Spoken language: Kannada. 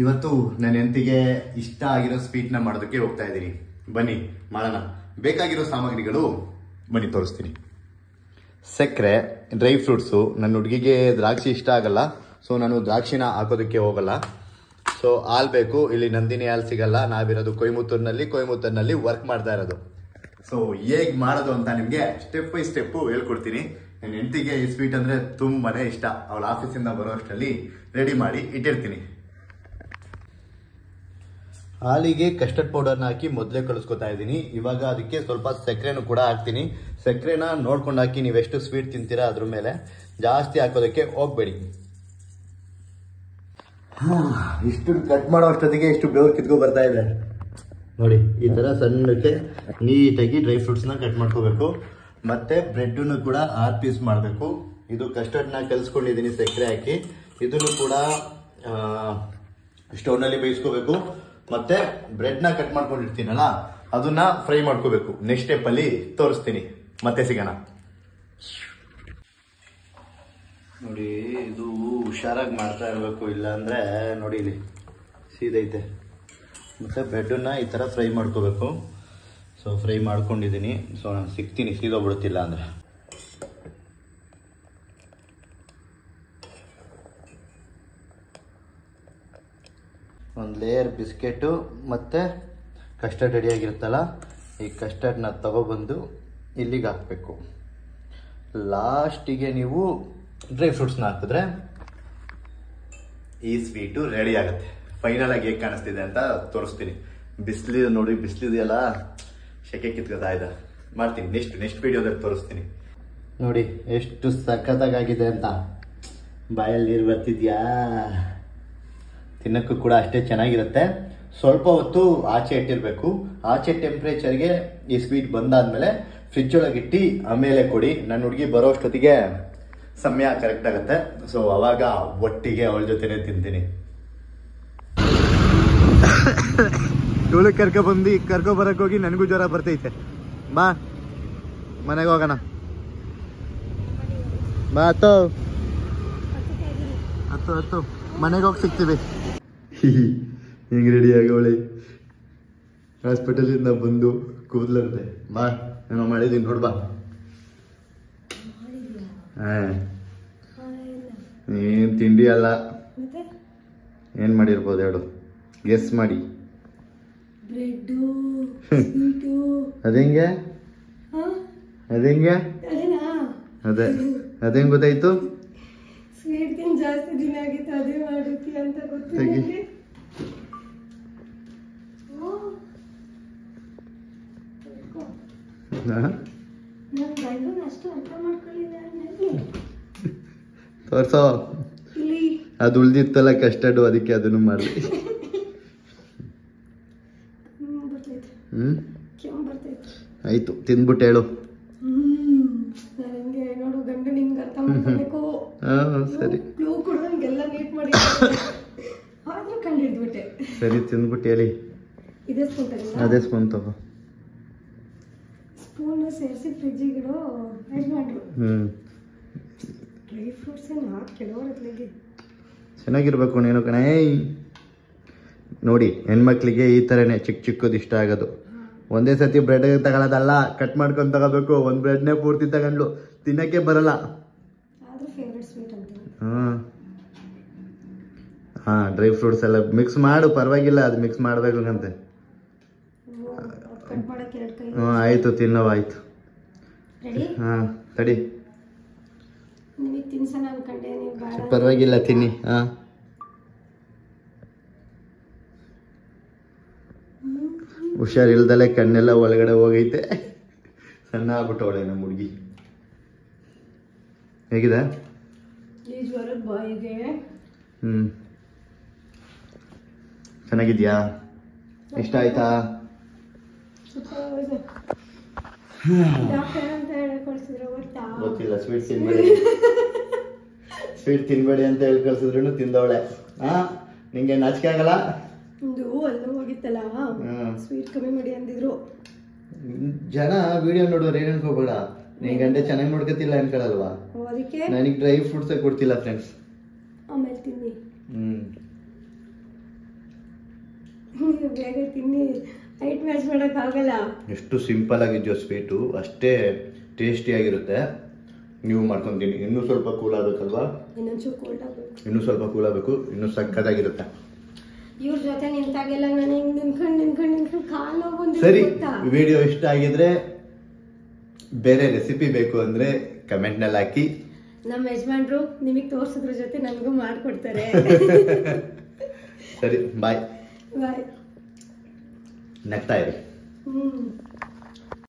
ಇವತ್ತು ನನ್ನ ಹೆಂಡತಿಗೆ ಇಷ್ಟ ಆಗಿರೋ ಸ್ವೀಟ್ನ ಮಾಡೋದಕ್ಕೆ ಹೋಗ್ತಾ ಇದ್ದೀನಿ. ಬನ್ನಿ ಮಾಡೋಣ. ಬೇಕಾಗಿರೋ ಸಾಮಗ್ರಿಗಳು ಬನ್ನಿ ತೋರಿಸ್ತೀನಿ. ಸಕ್ಕರೆ, ಡ್ರೈ ಫ್ರೂಟ್ಸು. ನನ್ನ ಹುಡುಗಿಗೆ ದ್ರಾಕ್ಷಿ ಇಷ್ಟ ಆಗಲ್ಲ, ಸೊ ನಾನು ದ್ರಾಕ್ಷಿನ ಹಾಕೋದಕ್ಕೆ ಹೋಗಲ್ಲ. ಸೊ ಹಾಲು ಬೇಕು. ಇಲ್ಲಿ ನಂದಿನಿ ಹಾಲು ಸಿಗಲ್ಲ, ನಾವಿರೋದು ಕೊಯಮತ್ತೂರಿನಲ್ಲಿ ವರ್ಕ್ ಮಾಡ್ತಾ ಇರೋದು. ಸೊ ಹೇಗೆ ಮಾಡೋದು ಅಂತ ನಿಮಗೆ ಸ್ಟೆಪ್ ಬೈ ಸ್ಟೆಪ್ಪು ಹೇಳ್ಕೊಡ್ತೀನಿ. ನನ್ನ ಹೆಂಡತಿಗೆ ಈ ಸ್ವೀಟ್ ಅಂದರೆ ತುಂಬಾನೇ ಇಷ್ಟ. ಅವಳ ಆಫೀಸಿಂದ ಬರೋ ಅಷ್ಟರಲ್ಲಿ ರೆಡಿ ಮಾಡಿ ಇಟ್ಟಿರ್ತೀನಿ. ಹಾಲಿಗೆ ಕಸ್ಟರ್ಡ್ ಪೌಡರ್ನ ಹಾಕಿ ಮೊದಲೇ ಕಲಿಸ್ಕೊತಾ ಇದ್ದೀನಿ. ಇವಾಗ ಅದಕ್ಕೆ ಸ್ವಲ್ಪ ಸಕ್ಕರೆನೂ ಕೂಡ ಹಾಕ್ತೀನಿ. ಸಕ್ಕರೆನ ನೋಡ್ಕೊಂಡು ಹಾಕಿ, ನೀವೆಷ್ಟು ಸ್ವೀಟ್ ತಿಂತೀರಾ ಅದ್ರ ಮೇಲೆ. ಜಾಸ್ತಿ ಹಾಕೋದಕ್ಕೆ ಹೋಗ್ಬೇಡಿ. ಇಷ್ಟು ಕಟ್ ಮಾಡೋ ಅಷ್ಟೊತ್ತಿಗೆ ಇಷ್ಟು ಬೆವರು ಕಿತ್ಕೊ ಬರ್ತಾ ಇದೆ ನೋಡಿ. ಈ ಥರ ಸಣ್ಣಕ್ಕೆ ನೀಟಾಗಿ ಡ್ರೈ ಫ್ರೂಟ್ಸ್ನ ಕಟ್ ಮಾಡ್ಕೋಬೇಕು. ಮತ್ತು ಬ್ರೆಡ್ಡನ್ನು ಕೂಡ 6 ಪೀಸ್ ಮಾಡಬೇಕು. ಇದು ಕಸ್ಟರ್ಡ್ನ ಕಲಿಸ್ಕೊಂಡಿದ್ದೀನಿ ಸಕ್ಕರೆ ಹಾಕಿ. ಇದನ್ನು ಕೂಡ ಸ್ಟೌವ್ನಲ್ಲಿ ಬೇಯಿಸ್ಕೋಬೇಕು. ಮತ್ತೆ ಬ್ರೆಡ್ನ ಕಟ್ ಮಾಡ್ಕೊಂಡಿರ್ತೀನಲ್ಲ ಅದನ್ನ ಫ್ರೈ ಮಾಡ್ಕೋಬೇಕು. ನೆಕ್ಸ್ಟ್ ಸ್ಟೆಪ್ಪಲ್ಲಿ ತೋರಿಸ್ತೀನಿ. ಮತ್ತೆ ಸಿಗೋಣ ನೋಡಿ. ಇದು ಹುಷಾರಾಗಿ ಮಾಡ್ತಾ ಇರಬೇಕು, ಇಲ್ಲಾಂದರೆ ನೋಡಿ ಇಲ್ಲಿ ಸೀದೈತೆ. ಮತ್ತು ಬ್ರೆಡ್ಡನ್ನ ಈ ಥರ ಫ್ರೈ ಮಾಡ್ಕೋಬೇಕು. ಸೊ ಫ್ರೈ ಮಾಡ್ಕೊಂಡಿದ್ದೀನಿ. ಸೊ ನಾನು ಸಿಗ್ತೀನಿ, ಸೀದೋಗ್ಬಿಡುತ್ತಿಲ್ಲ ಅಂದರೆ. ಒಂದು ಲೇಯರ್ ಬಿಸ್ಕೆಟು ಮತ್ತು ಕಸ್ಟರ್ಡ್ ರೆಡಿಯಾಗಿರುತ್ತಲ್ಲ, ಈ ಕಸ್ಟರ್ಡ್ನ ತಗೊಬಂದು ಇಲ್ಲಿಗೆ ಹಾಕಬೇಕು. ಲಾಸ್ಟಿಗೆ ನೀವು ಡ್ರೈ ಫ್ರೂಟ್ಸ್ನ ಹಾಕಿದ್ರೆ ಈ ಸ್ವೀಟು ರೆಡಿ ಆಗುತ್ತೆ. ಫೈನಲ್ ಆಗಿ ಹೇಗೆ ಕಾಣಿಸ್ತಿದೆ ಅಂತ ತೋರಿಸ್ತೀನಿ. ಬಿಸಿಲು ನೋಡಿ, ಬಿಸಿಲಿದೆಯಲ್ಲ, ಸೆಕೆ ಕಿತ್ಕೋತಾ ಇದೆ. ಮಾಡ್ತೀನಿ ನೆಕ್ಸ್ಟ್ ವಿಡಿಯೋದಲ್ಲಿ ತೋರಿಸ್ತೀನಿ. ನೋಡಿ ಎಷ್ಟು ಸಖತ್ತಾಗಿದೆ ಅಂತ. ಬಾಯಲ್ಲಿ ನೀರು ಬರ್ತಿದ್ಯಾ? ತಿನ್ನೋಕ್ಕೂ ಕೂಡ ಅಷ್ಟೇ ಚೆನ್ನಾಗಿರುತ್ತೆ. ಸ್ವಲ್ಪ ಹೊತ್ತು ಆಚೆ ಇಟ್ಟಿರಬೇಕು. ಆಚೆ ಟೆಂಪ್ರೇಚರ್ಗೆ ಈ ಸ್ವೀಟ್ ಬಂದಾದ್ಮೇಲೆ ಫ್ರಿಜ್ ಒಳಗೆ ಇಟ್ಟು ಆಮೇಲೆ ಕೊಡಿ. ನನ್ನ ಹುಡುಗಿ ಬರೋ ಅಷ್ಟೊತ್ತಿಗೆ ಸಮಯ ಕರೆಕ್ಟ್ ಆಗುತ್ತೆ. ಸೊ ಅವಾಗ ಒಟ್ಟಿಗೆ ಅವಳ ಜೊತೆನೆ ತಿಂತೀನಿ. ಇವಳು ಕರ್ಕೊಬರಕ್ಕೆ ಹೋಗಿ ನನಗೂ ಜ್ವರ ಬರ್ತೈತೆ. ಬಾ ಮನೆಗೆ ಹೋಗೋಣ. ಬಾ ಹತ್ತು ಮನೆಗೆ ಹೋಗಿ ಸಿಗ್ತೀವಿ. ಹಿಂಗೆ ರೆಡಿ ಆಗೋಳೆ ಹಾಸ್ಪಿಟಲಿಂದ ಬಂದು ಕೂದಲಂತೆ. ಬಾ ಏನೋ ಮಾಡಿದ್ದೀನಿ ನೋಡ್ಬಾ. ಏನು ತಿಂಡಿ ಅಲ್ಲ, ಏನು ಮಾಡಿರ್ಬೋದು ಹೇಳು, ಗೆಸ್ ಮಾಡಿ. ಅದೇಂಗೆ ಅದೇಂಗ್ ಗೊತ್ತಾಯ್ತು? ಜಾಸ್ತಿ ದಿನ ಆಗಿತ್ತು, ಅದೇ ಮಾಡುತ್ತಿ ಅಂತ ಗೊತ್ತಿಲ್ಲ. ತೋರ್ಸೋ. ಅದು ಉಳ್ದಿತ್ತಲ್ಲ ಕಸ್ಟರ್ಡು, ಅದಕ್ಕೆ ಅದನ್ನು ಮಾಡಲಿ. ಆಯ್ತು, ತಿಂದ್ಬಿಟ್ಟು ಹೇಳು. ಸರಿ ಸರಿ, ತಿಂದ್ಬಿಟ್ಟು ಹೇಳಿ. ಅದೇ ಸ್ಪೂನ್ ತಗೋ. ಸ್ಪೂನ್ ಸೇರಿಸಿ ಫ್ರಿಜ್ಜಿಗೆ ಡ್ರೈ ಫ್ರೂಟ್ಸ್ ಚೆನ್ನಾಗಿರ್ಬೇಕು ನೀನು ಕಣೇ. ನೋಡಿ, ಹೆಣ್ಮಕ್ಳಿಗೆ ಈ ಥರನೇ ಚಿಕ್ಕದು ಇಷ್ಟ ಆಗೋದು. ಒಂದೇ ಸತಿ ಬ್ರೆಡ್ ತಗೊಳ್ಳೋದಲ್ಲ, ಕಟ್ ಮಾಡ್ಕೊಂಡು ತಗೋಬೇಕು. ಒಂದು ಬ್ರೆಡ್ನೇ ಪೂರ್ತಿ ತಗೊಂಡ್ಲು ತಿನ್ನಕ್ಕೆ ಬರಲ್ಲ. ಹಾಂ, ಡ್ರೈ ಫ್ರೂಟ್ಸ್ ಎಲ್ಲ ಮಿಕ್ಸ್ ಮಾಡು, ಪರವಾಗಿಲ್ಲ. ಅದು ಮಿಕ್ಸ್ ಮಾಡಬೇಕು ಅಂತೆ. ಆಯಿತು, ತಿನ್ನೋ ಆಯಿತು. ಹಾಂ ತಡಿ, ಪರವಾಗಿಲ್ಲ, ತಿನ್ನಿ. ಹಾಂ, ಹುಷಾರಿಲ್ದಲೆ ಕಣ್ಣೆಲ್ಲ ಒಳಗಡೆ ಹೋಗೈತೆ. ಸಣ್ಣ ಆಗ್ಬಿಟ್ಟವಳೆ ನಮ್ಮ ಹುಡುಗಿ. ಹೇಗಿದೆ? ಚೆನ್ನಾಗಿದ್ಯಾ? ಇಷ್ಟ ಆಯ್ತಾ? ಗೊತ್ತಿಲ್ಲ. ಸ್ವೀಟ್ ತಿನ್ಬೇಡಿ ಅಂತ ಹೇಳಿ ಕಳ್ಸಿದ್ರು ತಿಂದವಳೆ. ನಿಂಗೆ ನಾಚಿಕೆ ಆಗಲ್ಲ? ಹೋಗಿತ್ತಲ್ಲ, ಸ್ವೀಟ್ ಕಮ್ಮಿ ಮಾಡಿ ಅಂದಿದ್ರು. ಜನ ವಿಡಿಯೋ ನೋಡೋರು ಏನ್ ಅನ್ಕೋಬೇಡ. ನೀನ್ ಗಂಟೆ ಚೆನ್ನಾಗಿ ನೋಡ್ಕೊತಿಲ್ಲ ಅನ್ಕೊಳಲ್ವಾ? ನನಗೆ ಡ್ರೈ ಫ್ರೂಟ್ಸ್ ಕೊಡ್ತಿಲ್ಲ ಫ್ರೆಂಡ್ಸ್. ಆಮೇಲೆ ತಿನ್ನಿ. ನೀವು ಬೇಗ ತಿನ್ನಿ, ಹೈಟ್ ಮ್ಯಾಚ್ ಮಾಡೋಕ್ಕಾಗಲ್ಲ. ಎಷ್ಟು ಸಿಂಪಲ್ ಆಗಿದೆಯೋ ಸ್ವೀಟು ಅಷ್ಟೇ ಟೇಸ್ಟಿಯಾಗಿರುತ್ತೆ. ನೀವು ಮಾಡ್ಕೊಂತೀನಿ. ಇನ್ನೂ ಸ್ವಲ್ಪ ಕೂಲ್ ಆಗಬೇಕಲ್ವಾ? ಇನ್ನೊಂಚೂರು ಕೋಲ್ಡ್ ಆಗಬೇಕು. ಇನ್ನೂ ಸ್ವಲ್ಪ ಕೂಲ್ ಆಗಬೇಕು, ಇನ್ನೂ ಸಕ್ಕತ್ತಾಗಿರುತ್ತೆ. ಇವ್ರ ಜೊತೆ ನಿಂತಾಗೆಲ್ಲ ನಾನು ಹಿಂಗೆ ನಿಂತ್ಕೊಂಡು ಕಾಲು ಬಂದು. ಸರಿ, ವಿಡಿಯೋ ಇಷ್ಟ ಆಗಿದ್ರೆ ಬೇರೆ ರೆಸಿಪಿ ಬೇಕು ಅಂದರೆ ಕಮೆಂಟ್ನಲ್ಲಿ ಹಾಕಿ. ನಮ್ಮ ಯಜಮಾನ್ರು ನಿಮಗೆ ತೋರಿಸೋದ್ರ ಜೊತೆ ನನಗೂ ಮಾಡಿಕೊಡ್ತಾರೆ. ಸರಿ, ಬಾಯ್. ಬಾಯ್. ನಗ್ತಾ ಇರಿ.